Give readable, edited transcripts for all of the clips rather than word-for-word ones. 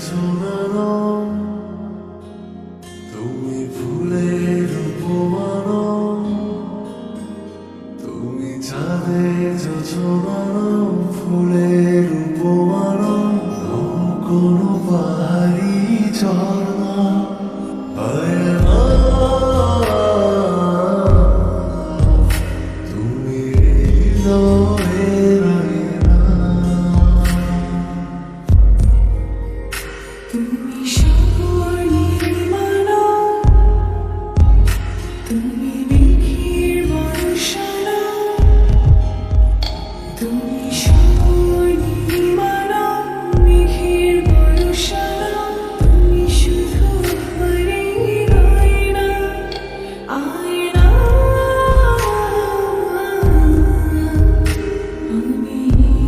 শোনানো, তুমি ফুলের উপমানো, তুমি চাঁদের যোছনানো, ফুলের উপমানো, কোনো পাহাড়ি ঝর্ণা হয় না। তুমি হৃদয়ের আয়না, তুমি সাগর নির্মাণা, তুমি মেঘের বর্ষণা, তুমি সাগর নির্মাণা, মেঘের বর্ষণা, তুমি শুধু আমারই আয়না, আয়না। আমি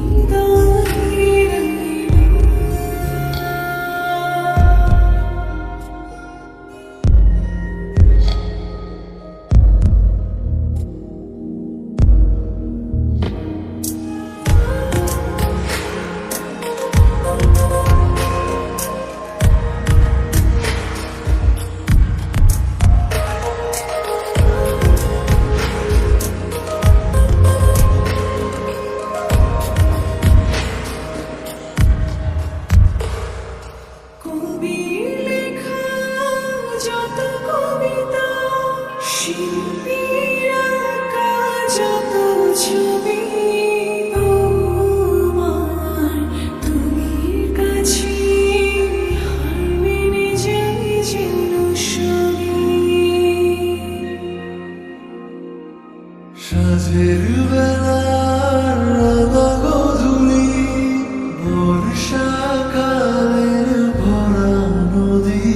হৃদয়ের আয়না। কবির লেখা যত কবিতা, শিল্পীর আঁকা যত ছবি, তোমার তুমির কাছে হার মেনে যাই যেন সবই। সাজের বেলার রাঙা গধূলি, বর্ষাকালের ভরা নদী,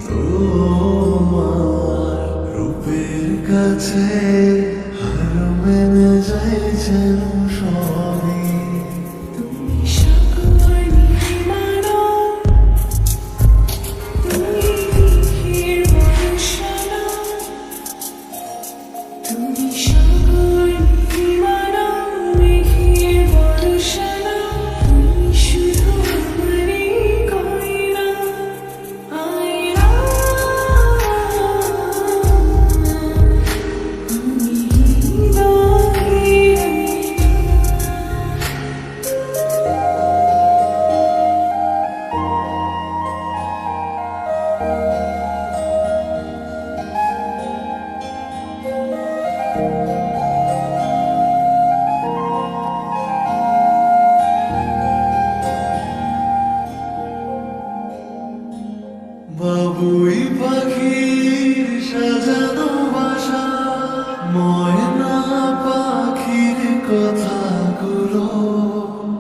তোমার রূপের কাছে হার মেনে যাই যেন সবই। তুমি সাগর নির্মাণা, তুমি মেঘের বর্ষণা, তুমি সাগর নির্মাণা, মেঘের বর্ষণা, তুমি শুধু আমারই আয়না, আয়না। আমি হৃদয়ের বাবুই পাখির সাজানো বাসা, ময়না পাখির কথাগুলো,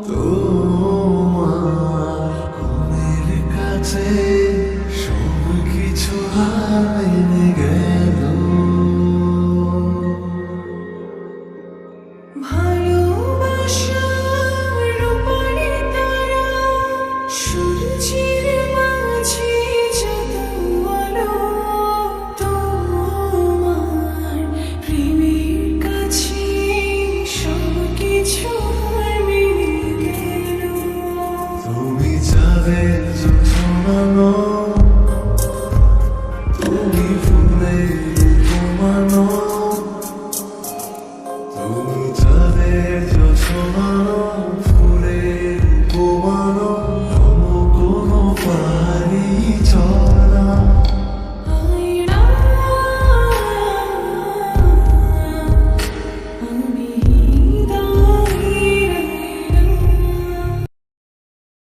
তোমার মনের কাছে সব কিছু হার মেনে গেল। ভালোবাসার রূপালি তারা, সূর্যের মাঝে যত আলো, তোমার প্রেমের কাছে সব কিছু হার মেনে গেল। তুমি চাঁদের যোছনানো, তুমি ফুলের উপমানো, তুমি চাঁদের যোছনানো।